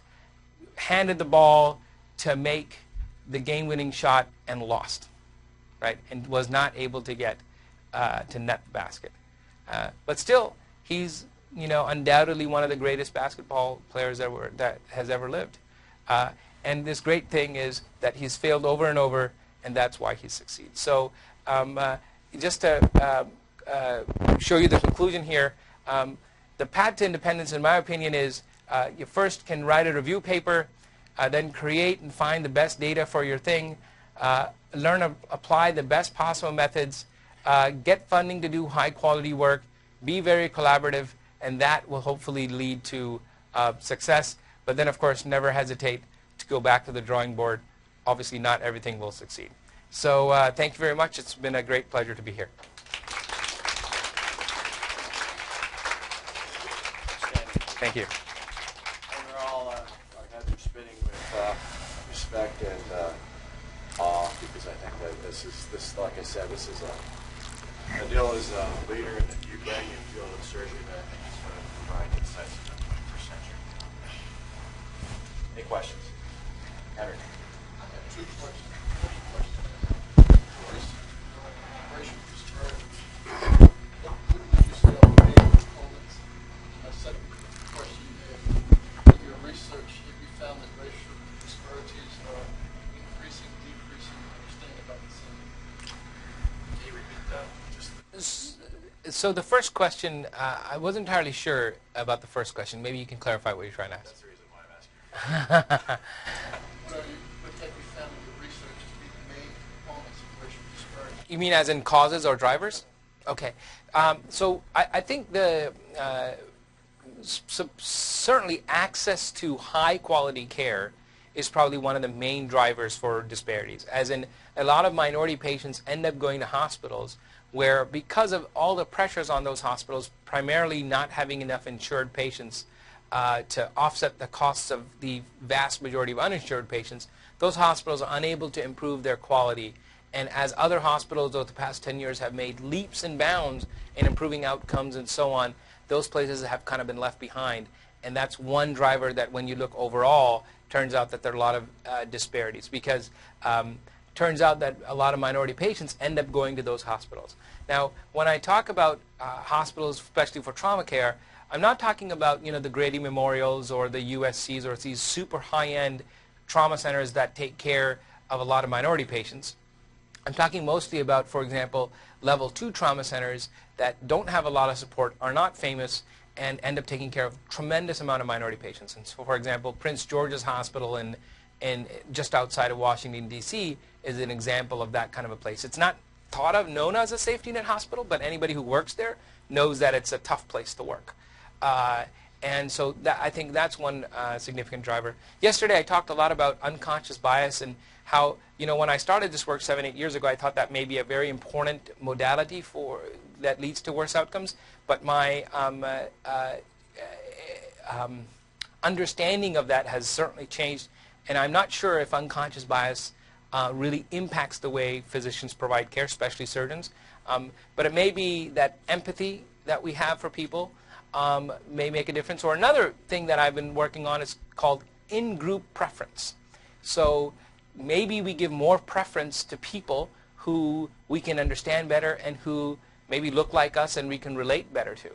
handed the ball to make the game-winning shot and lost, right? And was not able to get to net the basket. But still, he's undoubtedly one of the greatest basketball players that has ever lived. And this great thing is that he's failed over and over, and that's why he succeeds. So just to show you the conclusion here, the path to independence, in my opinion, is you first can write a review paper, then create and find the best data for your thing, learn to apply the best possible methods, get funding to do high-quality work, be very collaborative, and that will hopefully lead to success. But then, of course, never hesitate to go back to the drawing board. Obviously, not everything will succeed. So thank you very much. It's been a great pleasure to be here. Thank you. Overall, our heads are spinning with respect and awe, because I think that this, like I said, this is Adil is a leader in the UBEG and field of surgery that I think is going to provide insights in the 21st century. Any questions? Haider. I have two questions. First, regression disparities. What do you see are the main components? My second question is, in your research, have you found that racial disparities are increasing, decreasing, or staying about the same? Can you repeat that? So the first question, I wasn't entirely sure about the first question. Maybe you can clarify what you're trying to ask. That's the reason why I'm asking. What have you found in your research to be the main components of racial disparity? You mean as in causes or drivers? Okay. So I think certainly access to high quality care is probably one of the main drivers for disparities. As in, a lot of minority patients end up going to hospitals where, because of all the pressures on those hospitals, primarily not having enough insured patients to offset the costs of the vast majority of uninsured patients, those hospitals are unable to improve their quality. And as other hospitals over the past 10 years have made leaps and bounds in improving outcomes and so on, those places have kind of been left behind. And that's one driver that, when you look overall, turns out that there are a lot of disparities, because turns out that a lot of minority patients end up going to those hospitals. Now, when I talk about hospitals, especially for trauma care, I'm not talking about, the Grady Memorials or the USCs or these super high-end trauma centers that take care of a lot of minority patients. I'm talking mostly about, for example, level 2 trauma centers that don't have a lot of support, are not famous, and end up taking care of a tremendous amount of minority patients. And so, for example, Prince George's Hospital in just outside of Washington, D.C. is an example of that kind of a place. It's not known as a safety net hospital, but anybody who works there knows that it's a tough place to work. And so I think that's one significant driver. Yesterday I talked a lot about unconscious bias and how, when I started this work 7-8 years ago, I thought that may be a very important modality that leads to worse outcomes. But my understanding of that has certainly changed, and I'm not sure if unconscious bias really impacts the way physicians provide care, especially surgeons. But it may be that empathy that we have for people may make a difference. Or another thing that I've been working on is called in-group preference. So maybe we give more preference to people who we can understand better and who maybe look like us and we can relate better to.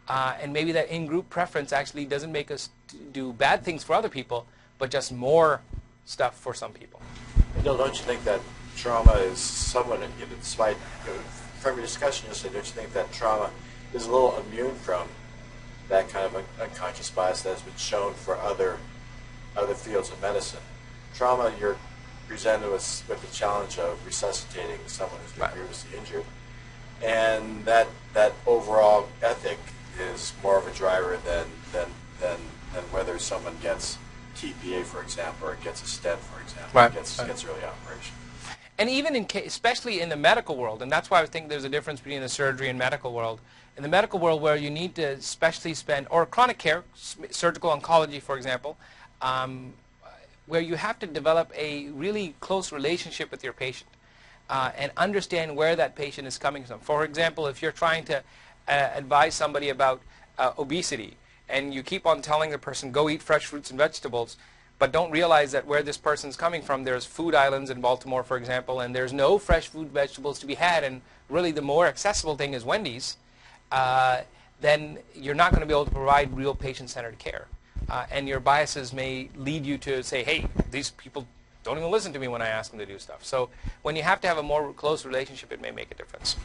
And maybe that in-group preference actually doesn't make us do bad things for other people, but just more stuff for some people. Adil, don't you think that trauma is somewhat, despite, from your discussion yesterday, don't you think that trauma is a little immune from that kind of unconscious bias that has been shown for other fields of medicine? Trauma, you're presented with the challenge of resuscitating someone who's been previously injured, and that overall ethic is more of a driver than whether someone gets TPA, for example, or gets a stent, for example, gets early operation. And even especially in the medical world, and that's why I think there's a difference between the surgery and medical world. In the medical world, where you need to especially or chronic care, surgical oncology, for example, where you have to develop a really close relationship with your patient and understand where that patient is coming from. For example, if you're trying to advise somebody about obesity, and you keep on telling the person, go eat fresh fruits and vegetables, but don't realize that where this person's coming from, there's food islands in Baltimore, for example, and there's no fresh food vegetables to be had, and really the more accessible thing is Wendy's, then you're not going to be able to provide real patient-centered care. And your biases may lead you to say, hey, these people don't even listen to me when I ask them to do stuff. So when you have to have a more close relationship, it may make a difference.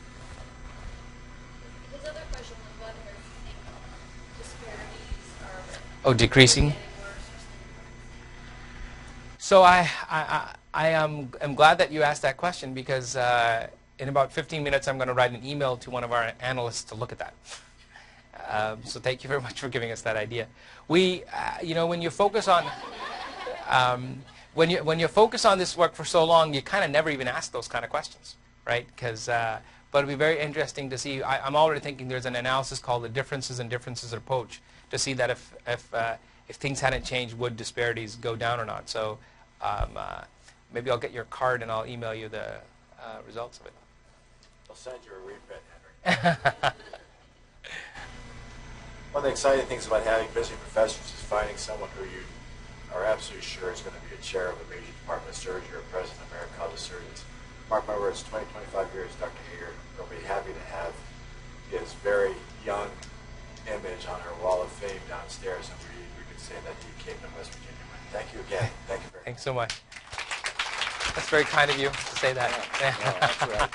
His other question was whether you think disparities are decreasing? getting worse or staying So I am glad that you asked that question, because in about 15 minutes I'm going to write an email to one of our analysts to look at that. So thank you very much for giving us that idea. We, when you focus on when you focus on this work for so long, you kind of never even ask those kind of questions, right? But it'll be very interesting to see. I'm already thinking there's an analysis called the differences in differences approach to see that if things hadn't changed, would disparities go down or not? So maybe I'll get your card and I'll email you the results of it. I'll send you a reprint, Henry. One of the exciting things about having visiting professors is finding someone who you are absolutely sure is going to be a chair of a major department of surgery or president of American College of Surgeons. Mark my words, 20, 25 years, Dr. Haider will be happy to have his very young image on our wall of fame downstairs, and we could say that he came to West Virginia. Thank you again. Thank you very much. Thanks so much. That's very kind of you to say that. Yeah, that's right.